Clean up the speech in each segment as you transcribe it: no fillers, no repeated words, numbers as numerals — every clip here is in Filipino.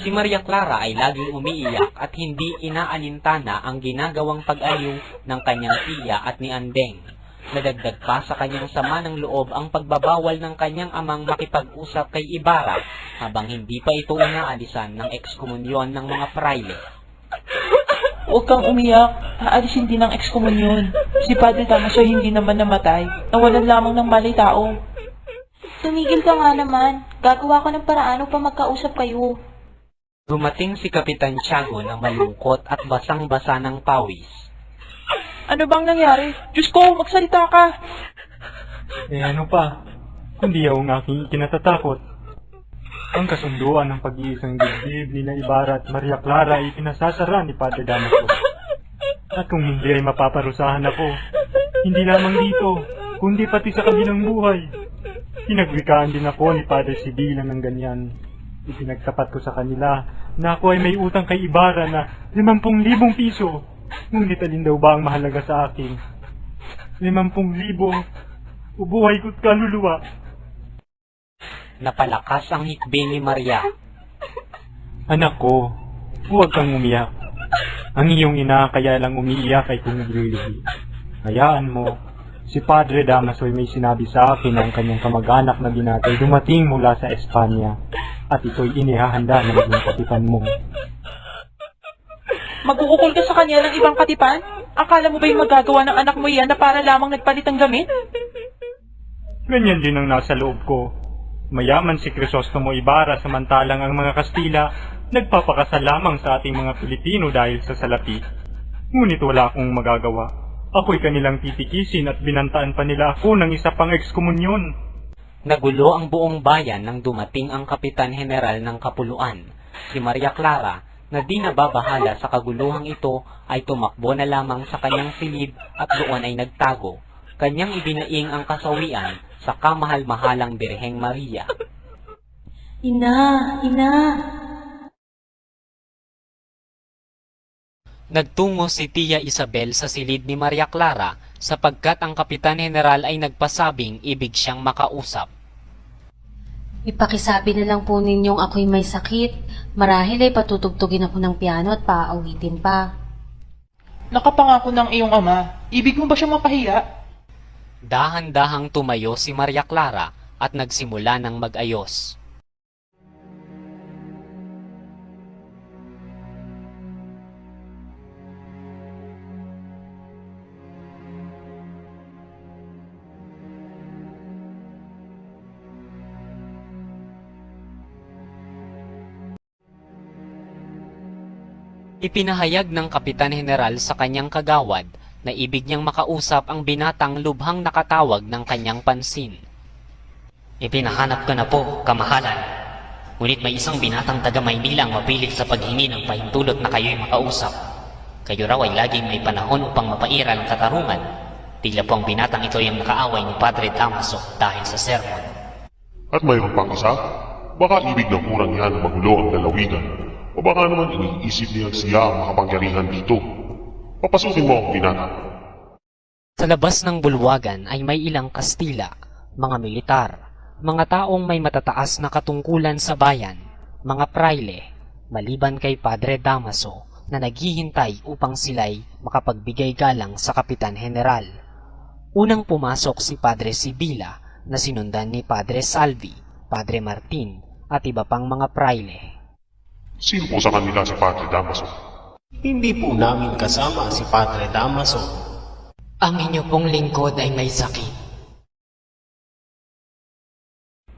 Si Maria Clara ay laging umiiyak at hindi inaalintana ang ginagawang pag-aliw ng kanyang tiya at ni Andeng. Nadagdag pa sa kanyang sama ng loob ang pagbabawal ng kanyang amang makipag-usap kay Ibarra habang hindi pa ito inaalisan ng ekskomunyon ng mga praile. Huwag kang umiyak, aalisin din ng ekskomunyon. Si Padre Damaso hindi naman namatay, nawalan lamang ng malay tao. Tumigil ka nga naman, gagawa ko ng paraan upang magkausap kayo. Dumating si Kapitan Tiago na malungkot at basang-basa ng pawis. Ano bang nangyari? Diyos ko, magsalita ka! Ano pa? Kundi ang aking ikinatatakot. Ang kasunduan ng pag-iisang dibdib nila Ibarra at Maria Clara ay pinasasara ni Padre Damaso. At kung hindi ay mapaparusahan ako, hindi lamang dito, kundi pati sa kabilang buhay. Pinagwikaan din ako ni Padre Sibila ng ganyan. Ipinagtapat ko sa kanila na ako ay may utang kay Ibarra na 50,000 piso. Ngunit alin daw ba ang mahalaga sa akin? 50,000 ubuhay ko't kaluluwa. Napalakas ang hikbi ni Maria. Anak ko, huwag kang umiyak. Ang iyong ina kaya lang umiiyak ay kung naglilihi. Hayaan mo, si Padre Damaso ay may sinabi sa akin na ang kanyang kamag-anak na binatay dumating mula sa Espanya at ito'y inihahanda na maging katipan mo. Mag-uukol ka sa kanya ng ibang katipan? Akala mo ba'y magagawa ng anak mo yan na para lamang nagpalit ang gamit? Ganyan din ang nasa loob ko. Mayaman si Crisostomo Ibarra samantalang ang mga Kastila nagpapakasal lamang sa ating mga Pilipino dahil sa salapi. Ngunit wala akong magagawa. Ako'y kanilang titikisin at binantaan pa nila ako ng isa pang ekskomunyon. Nagulo ang buong bayan nang dumating ang Kapitan General ng Kapuluan. Si Maria Clara, na di nababahala sa kaguluhang ito, ay tumakbo na lamang sa kanyang silid at doon ay nagtago. Kanyang ibinaing ang kasawian sa kamahal-mahalang Birheng Maria. Ina, ina! Nagtungo si Tia Isabel sa silid ni Maria Clara sapagkat ang Kapitan General ay nagpasabing ibig siyang makausap. Ipakisabi na lang po ninyong ako'y may sakit. Marahil ay patutugtugin ako ng piano at paaawitin pa. Nakapangako ng iyong ama. Ibig mo ba siyang mapahiya? Dahan-dahang tumayo si Maria Clara at nagsimula ng mag-ayos. Ipinahayag ng Kapitan General sa kanyang kagawad na ibig niyang makausap ang binatang lubhang nakatawag ng kanyang pansin. Ipinahanap ko na po, kamahalan. Ngunit may isang binatang taga Maynila ang mapilit sa paghingi ng pahintulot na kayo'y makausap. Kayo raw ay laging may panahon upang mapairal ang katarungan. Tila po ang binatang ito ay ang nakaaway ni Padre Damaso dahil sa sermon. At mayroon pang isa? Baka ibig ng kurang yan magulo ang lalawigan. O baka naman iniisip niyang siya ang makapangyarihan dito. Papasukin mo ang binata. Sa labas ng bulwagan ay may ilang Kastila, mga militar, mga taong may matataas na katungkulan sa bayan, mga praile, maliban kay Padre Damaso na naghihintay upang sila'y makapagbigay galang sa Kapitan General. Unang pumasok si Padre Sibila na sinundan ni Padre Salvi, Padre Martin at iba pang mga praile. Sino po sa kanila si Padre Damaso? Hindi po namin kasama si Padre Damaso. Ang inyo pong lingkod ay may sakit.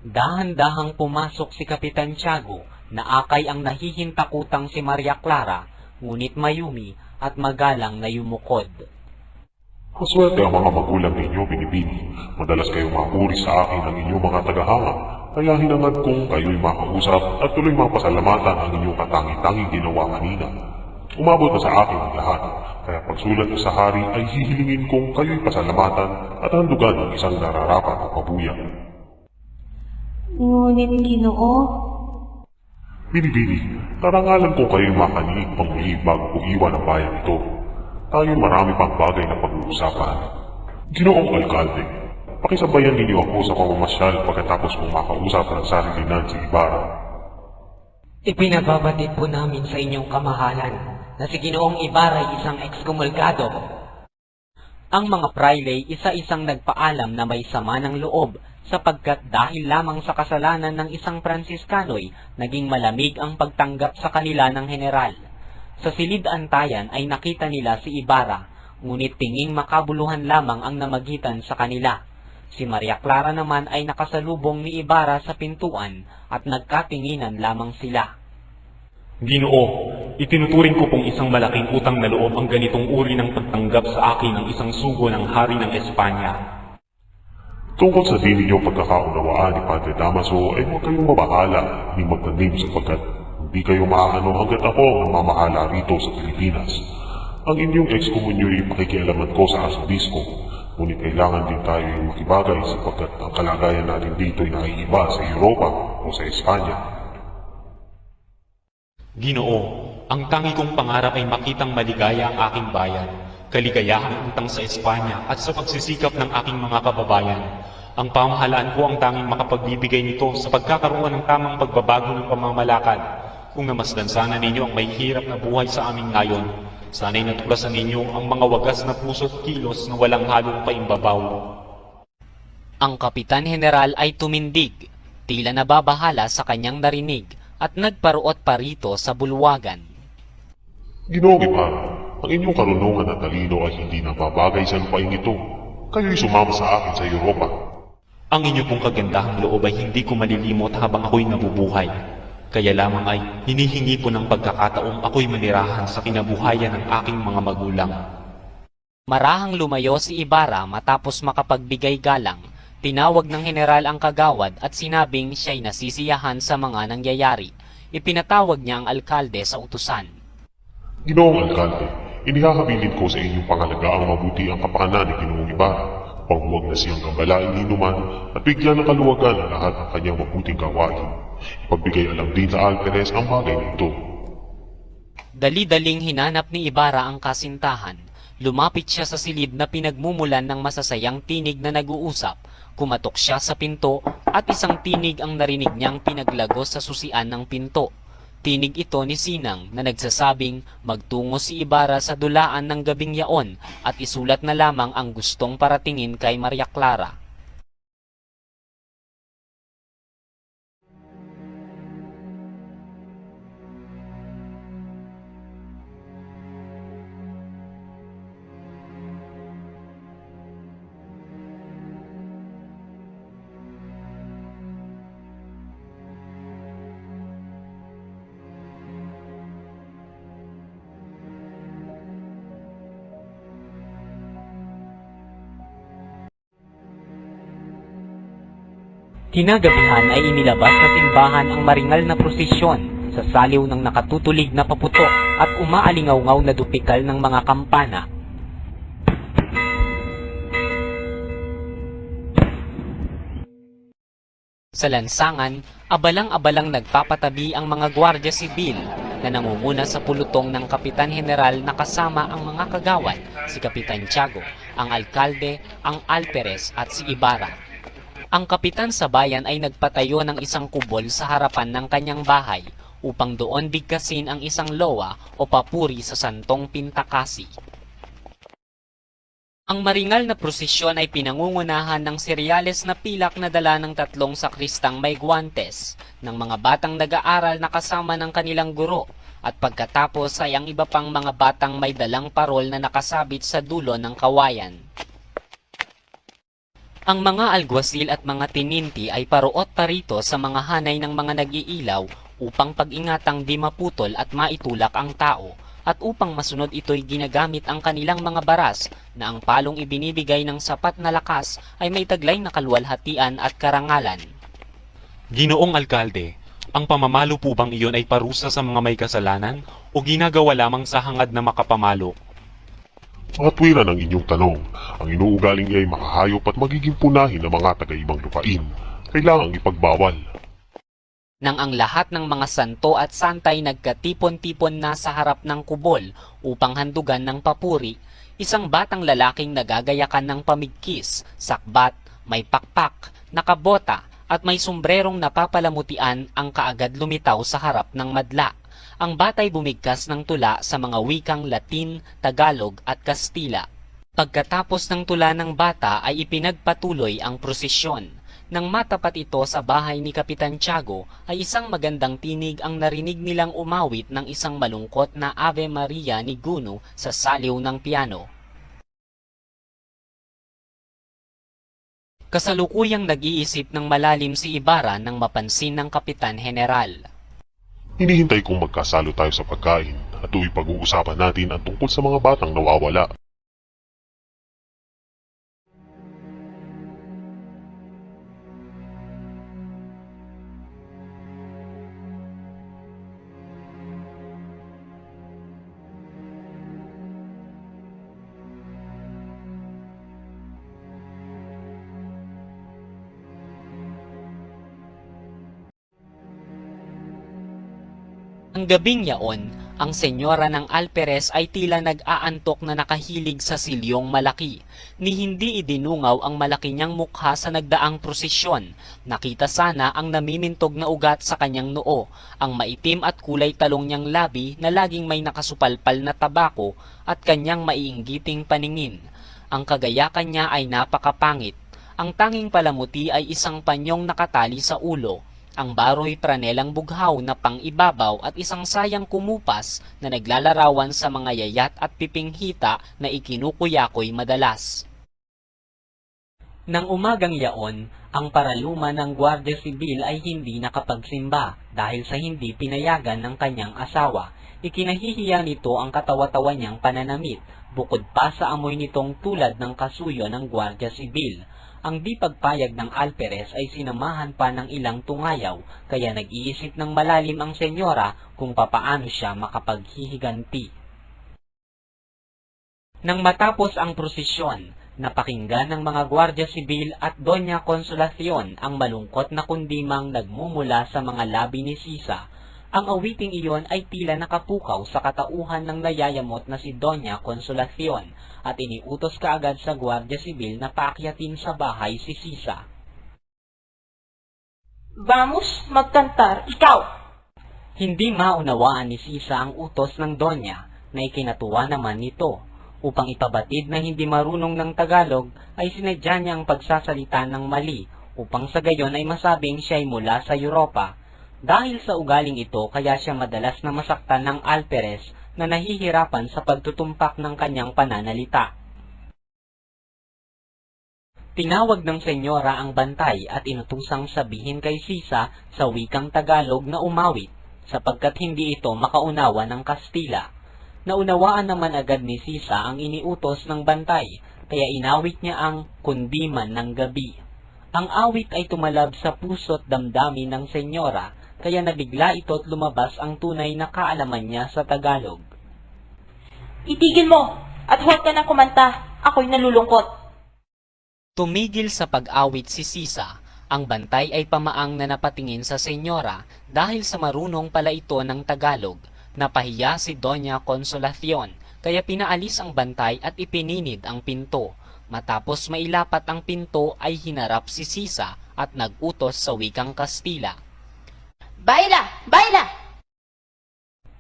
Dahan-dahang pumasok si Kapitan Tiago na akay ang nahihintakutang si Maria Clara, ngunit mayumi at magalang na yumukod. Maswerte ang mga magulang ninyo, Binibini. Madalas kayong mapuri sa akin ang inyong mga tagahanga. Kaya hinangad kong kayo'y makausap at tuloy mapasalamatan ang inyong katangi-tanging ginawa kanina. Umabot na sa akin ang lahat, kaya pagsulat ko sa hari ay hihilingin kong kayo'y pasalamatan at handugan ng isang nararapat na pabuyan. Ngunit, Ginoo, Binibini, tarangalan kong kayo'y makaniig pang muli bago ko iwan ang bayan ito. Tayo'y marami pang bagay na pag-uusapan. Ginoong Alkalde, pakisabayan ninyo ako sa pamamasyal pagkatapos kong makausap ng sarilinan si Ibarra. Ipinababatid po namin sa inyong kamahalan na si Ginoong Ibarra ay isang ekskomulgado. Ang mga praile isa-isang nagpaalam na may sama ng loob sapagkat dahil lamang sa kasalanan ng isang Pransiskano'y naging malamig ang pagtanggap sa kanila ng general. Sa silid-antayan ay nakita nila si Ibarra, ngunit tinging makabuluhan lamang ang namagitan sa kanila. Si Maria Clara naman ay nakasalubong ni Ibarra sa pintuan at nagkatinginan lamang sila. Ginoo, itinuturing ko pong isang malaking utang na loob ang ganitong uri ng pagtanggap sa akin ng isang sugo ng hari ng Espanya. Tungkol sa di ninyong pagkakaunawaan ni Padre Damaso ay huwag kayong mabahala ni magtanim sapagkat hindi kayo maakano hanggat ako ang mamahala rito sa Pilipinas. Ang inyong ekskomunyo'y pakikialaman ko sa asobispo, ngunit kailangan din tayo yung makibagay sapagkat ang kalagayan natin dito ay naiiba sa Europa o sa Espanya. Ginoo, ang tangi kong pangarap ay makitang maligaya ang aking bayan, kaligayahang utang sa Espanya at sa pagsisikap ng aking mga kababayan. Ang pamahalaan ko ang tanging makapagbibigay nito sa pagkakaroon ng tamang pagbabago ng pamamalakad. Kung namasdan sana ninyo ang may hirap na buhay sa amin ngayon, sana'y natuklasan ninyo ang mga wagas na puso't kilos na walang halong paimbabaw. Ang Kapitan General ay tumindig, tila nababahala sa kanyang narinig at nagparuot pa rito sa bulwagan. Ginoong Ibarra, ang inyong karunungan at talino ay hindi nababagay sa lupain ito. Kayo'y sumama sa akin sa Europa. Ang inyo pong kagandahang loob ay hindi ko malilimot habang ako'y nabubuhay. Kaya lamang ay hinihingi po ng pagkakataong ako'y manirahan sa kinabuhayan ng aking mga magulang. Marahang lumayo si Ibarra matapos makapagbigay galang. Tinawag ng general ang kagawad at sinabing siya'y nasisiyahan sa mga nangyayari. Ipinatawag niya ang alkalde sa utusan. Ginoong Alkalde, inihahabilin ko sa inyong pangalagaan mabuti ang kapakanan ni Ginoong Ibarra, upang huwag na siyang gambalain ni Numan at bigyan ng kaluwagan ang lahat ng kanyang mabuting gawain. Ipagbigay alam din sa Alperes ang bagay nito. Dali-daling hinanap ni Ibarra ang kasintahan. Lumapit siya sa silid na pinagmumulan ng masasayang tinig na nag-uusap. Kumatok siya sa pinto at isang tinig ang narinig niyang pinaglagos sa susian ng pinto. Tinig ito ni Sinang na nagsasabing magtungo si Ibarra sa dulaan ng gabing yaon at isulat na lamang ang gustong paratingin kay Maria Clara. Kinagabihan ay inilabas sa simbahan ang maringal na prosesyon sa saliw ng nakatutulig na paputok at umaalingaw-ngaw na dupikal ng mga kampana. Sa lansangan, abalang-abalang nagpapatabi ang mga gwardya sibil na nangunguna sa pulutong ng Kapitan General na kasama ang mga kagawad, si Kapitan Tiago, ang alkalde, ang alperes at si Ibarra. Ang kapitan sa bayan ay nagpatayo ng isang kubol sa harapan ng kanyang bahay upang doon bigkasin ang isang lowa o papuri sa Santong Pintakasi. Ang maringal na prosesyon ay pinangungunahan ng seryales na pilak na dala ng tatlong sakristang may guwantes, ng mga batang nag-aaral na kasama ng kanilang guro, at pagkatapos ay ang iba pang mga batang may dalang parol na nakasabit sa dulo ng kawayan. Ang mga alguasil at mga tininti ay paruot pa rito sa mga hanay ng mga nag-iilaw upang pag-ingatang di maputol at maitulak ang tao, at upang masunod ito'y ginagamit ang kanilang mga baras na ang palong ibinibigay ng sapat na lakas ay may taglay na kaluwalhatian at karangalan. Ginoong Alkalde, ang pamamalo po bang iyon ay parusa sa mga may kasalanan o ginagawa lamang sa hangad na makapamalo? Makatwiran ang inyong tanong. Ang inuugaling ay makahayop at magiging punahin ng mga taga-ibang lupain. Kailangang ipagbawal. Nang ang lahat ng mga santo at santay nagkatipon-tipon na sa harap ng kubol upang handugan ng papuri, isang batang lalaking nagagayakan ng pamigkis, sakbat, may pakpak, nakabota at may sombrerong napapalamutian ang kaagad lumitaw sa harap ng madla. Ang batay bumigkas ng tula sa mga wikang Latin, Tagalog at Kastila. Pagkatapos ng tula ng bata ay ipinagpatuloy ang prosesyon. Nang matapat ito sa bahay ni Kapitan Tiago, ay isang magandang tinig ang narinig nilang umawit ng isang malungkot na Ave Maria ni Guno sa saliw ng piano. Kasalukuyang nag-iisip ng malalim si Ibarra nang mapansin ng Kapitan General. Hinihintay kong magkasalo tayo sa pagkain at tuwing pag-uusapan natin ang tungkol sa mga batang nawawala. Ang gabing yaon, ang senyora ng Alperes ay tila nag-aantok na nakahilig sa silyong malaki. Ni hindi idinungaw ang malaki niyang mukha sa nagdaang prosesyon. Nakita sana ang namimintog na ugat sa kanyang noo, ang maitim at kulay talong niyang labi na laging may nakasupalpal na tabako at kanyang maiinggiting paningin. Ang kagayakan niya ay napakapangit. Ang tanging palamuti ay isang panyong nakatali sa ulo. Ang baroy pranelang bughaw na pang-ibabaw at isang sayang kumupas na naglalarawan sa mga yayat at pipinghita na ikinukuyakoy madalas. Nang umagang yaon, ang paraluman ng Guardia Sibil ay hindi nakapagsimba dahil sa hindi pinayagan ng kanyang asawa. Ikinahihiya nito ang katawa-tawa niyang pananamit, bukod pa sa amoy nitong tulad ng kasuyo ng Guardia Sibil. Ang di pagpayag ng Alperes ay sinamahan pa ng ilang tungayaw, kaya nag-iisip ng malalim ang senyora kung papaano siya makapaghihiganti. Nang matapos ang prosesyon, napakinggan ng mga Guardia Sibil at Doña Consolacion ang malungkot na kundimang nagmumula sa mga labi ni Sisa. Ang awiting iyon ay tila nakapukaw sa katauhan ng nayayamot na si Doña Consolacion at iniutos kaagad sa Guardia Sibil na paakyatin sa bahay si Sisa. Vamos, magkantar, ikaw! Hindi maunawaan ni Sisa ang utos ng Donya na ikinatuwa naman nito. Upang ipabatid na hindi marunong ng Tagalog ay sinadya niya ang pagsasalita ng mali upang sa gayon ay masabing siya ay mula sa Europa. Dahil sa ugaling ito kaya siya madalas na masaktan ng Alperes na nahihirapan sa pagtutumpak ng kanyang pananalita. Tinawag ng senyora ang bantay at inutusang sabihin kay Sisa sa wikang Tagalog na umawit sapagkat hindi ito makaunawa ng Kastila. Naunawaan naman agad ni Sisa ang iniutos ng bantay kaya inawit niya ang Kundiman ng Gabi. Ang awit ay tumalab sa puso't damdamin ng senyora kaya nabigla ito't lumabas ang tunay na kaalaman niya sa Tagalog. Itigil mo! At huwag ka na kumanta! Ako'y nalulungkot! Tumigil sa pag-awit si Sisa. Ang bantay ay pamaang na napatingin sa senyora dahil sa marunong pala ito ng Tagalog. Napahiya si Doña Consolacion kaya pinaalis ang bantay at ipininid ang pinto. Matapos mailapat ang pinto ay hinarap si Sisa at nag-utos sa wikang Kastila. Baila! Baila!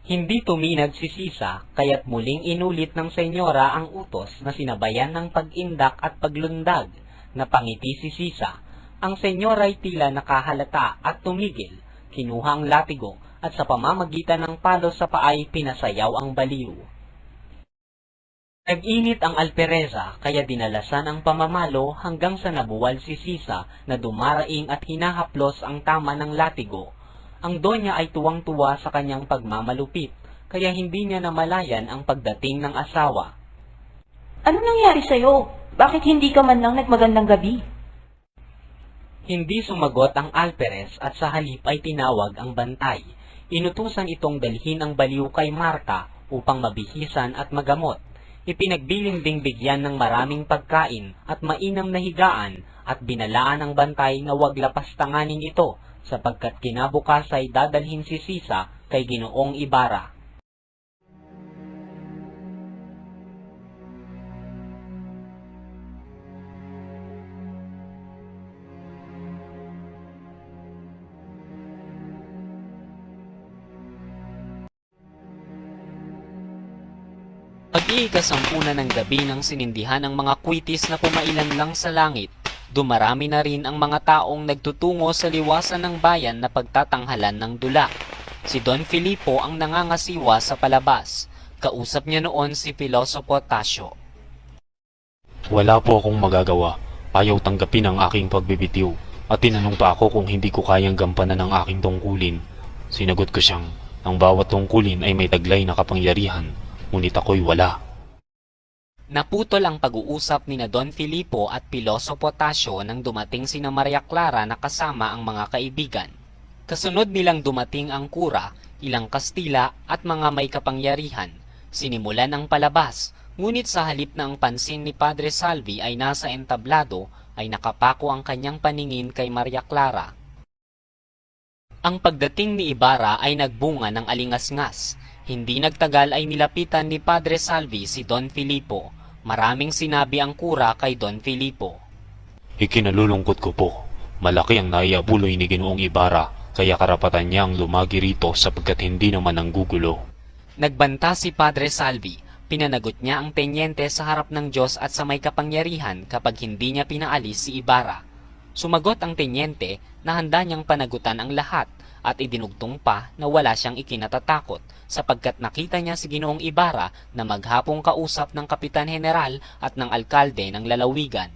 Hindi tuminag si Sisa kaya't muling inulit ng senyora ang utos na sinabayan ng pag-indak at paglundag. Napangiti si Sisa. Ang senyora ay tila nakahalata at tumigil. Kinuha ang latigo at sa pamamagitan ng palo sa paay pinasayaw ang baliw. Nag-init ang alpereza kaya dinalasan ang pamamalo hanggang sa nabuwal si Sisa na dumaraing at hinahaplos ang tama ng latigo. Ang Donya ay tuwang-tuwa sa kanyang pagmamalupit kaya hindi niya namalayan ang pagdating ng asawa. Ano nangyari sa'yo? Bakit hindi ka man lang nagmagandang gabi? Hindi sumagot ang Alperes at sa halip ay tinawag ang bantay. Inutusan itong dalhin ang baliw kay Marta upang mabihisan at magamot. Ipinagbiling ding bigyan ng maraming pagkain at mainam na higaan at binalaan ang bantay na huwag lapastanganin ito sapagkat kinabukas ay dadalhin si Sisa kay Ginoong Ibarra. Pag-iikasampunan ng gabi nang sinindihan ang mga kwitis na pumailan lang sa langit, dumarami na rin ang mga taong nagtutungo sa liwasan ng bayan na pagtatanghalan ng dula. Si Don Filipo ang nangangasiwa sa palabas. Kausap niya noon si Pilosopo Tasio. Wala po akong magagawa. Ayaw tanggapin ang aking pagbibitiw. At tinanong pa ako kung hindi ko kayang gampanan ang aking tungkulin. Sinagot ko siyang, ang bawat tungkulin ay may taglay na kapangyarihan, ngunit ako'y wala. Naputol ang pag-uusap ni na Don Filipo at Pilosopo Tasio nang dumating sina Maria Clara na kasama ang mga kaibigan. Kasunod nilang dumating ang kura, ilang Kastila at mga may kapangyarihan. Sinimulan ang palabas, ngunit sa halip na ang pansin ni Padre Salvi ay nasa entablado, ay nakapako ang kanyang paningin kay Maria Clara. Ang pagdating ni Ibarra ay nagbunga ng alingasngas. Hindi nagtagal ay nilapitan ni Padre Salvi si Don Filipo. Maraming sinabi ang kura kay Don Filipo. Ikinalulungkot ko po. Malaki ang naiabuloy ni Ginoong Ibarra, kaya karapatan niyang lumagi rito sapagkat hindi naman nanggugulo. Nagbanta si Padre Salvi. Pinanagot niya ang tenyente sa harap ng Diyos at sa may kapangyarihan kapag hindi niya pinaalis si Ibarra. Sumagot ang tenyente na handa niyang panagutan ang lahat at idinugtong pa na wala siyang ikinatatakot sapagkat nakita niya si Ginoong Ibarra na maghapong kausap ng Kapitan General at ng Alkalde ng lalawigan.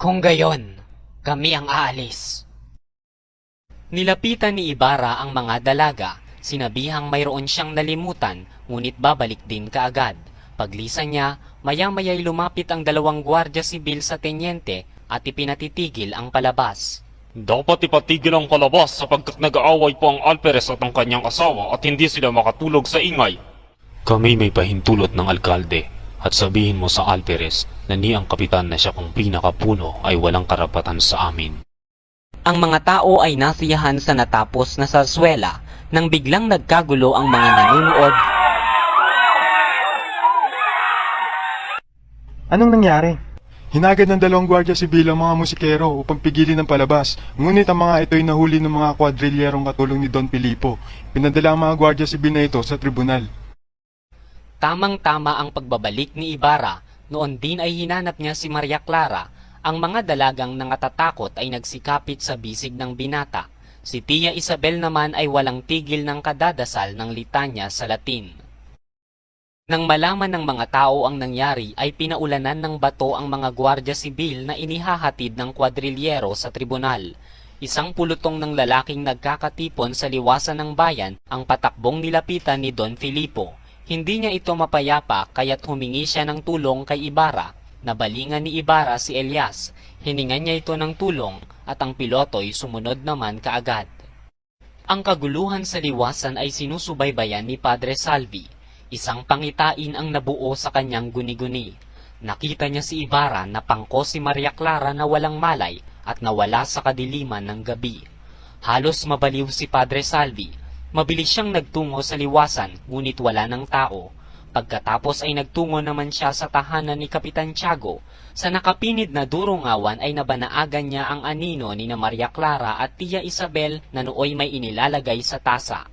Kung gayon, kami ang aalis. Nilapitan ni Ibarra ang mga dalaga, sinabihang mayroon siyang nalimutan ngunit babalik din kaagad. Paglisan niya, maya-maya'y lumapit ang 2 gwardya sibil sa tenyente at ipinatitigil ang palabas. Dapat ipatigil ang palabas sapagkat nag-aaway po ang Alperes at ang kanyang asawa at hindi sila makatulog sa ingay. Kami may pahintulot ng alkalde at sabihin mo sa Alperes na ni ang kapitan na siya kung pinakapuno ay walang karapatan sa amin. Ang mga tao ay nasiyahan sa natapos na sarsuela nang biglang nagkagulo ang mga nanunood. Anong nangyari? Hinagad ng 2 gwardya sibil ang mga musikero upang pigilin ang palabas. Ngunit ang mga ito'y nahuli ng mga kwadrilyerong katulong ni Don Filipo. Pinadala ang mga gwardya sibil na ito sa tribunal. Tamang-tama ang pagbabalik ni Ibarra. Noon din ay hinanap niya si Maria Clara. Ang mga dalagang nangatatakot ay nagsikapit sa bisig ng binata. Si Tia Isabel naman ay walang tigil ng kadadasal ng litanya sa Latin. Nang malaman ng mga tao ang nangyari ay pinaulanan ng bato ang mga gwardya sibil na inihahatid ng kwadrilyero sa tribunal. Isang pulutong ng lalaking nagkakatipon sa liwasan ng bayan ang patakbong nilapitan ni Don Filipo. Hindi niya ito mapayapa kaya't humingi siya ng tulong kay Ibarra. Nabalingan ni Ibarra si Elias. Hiningan niya ito ng tulong at ang piloto'y sumunod naman kaagad. Ang kaguluhan sa liwasan ay sinusubaybayan ni Padre Salvi. Isang pangitain ang nabuo sa kanyang guni-guni. Nakita niya si Ibarra na pangko si Maria Clara na walang malay at nawala sa kadiliman ng gabi. Halos mabaliw si Padre Salvi. Mabilis siyang nagtungo sa liwasan ngunit wala ng tao. Pagkatapos ay nagtungo naman siya sa tahanan ni Kapitan Tiago. Sa nakapinid na durungawan ay nabanaagan niya ang anino ni na Maria Clara at Tia Isabel na nooy may inilalagay sa tasa.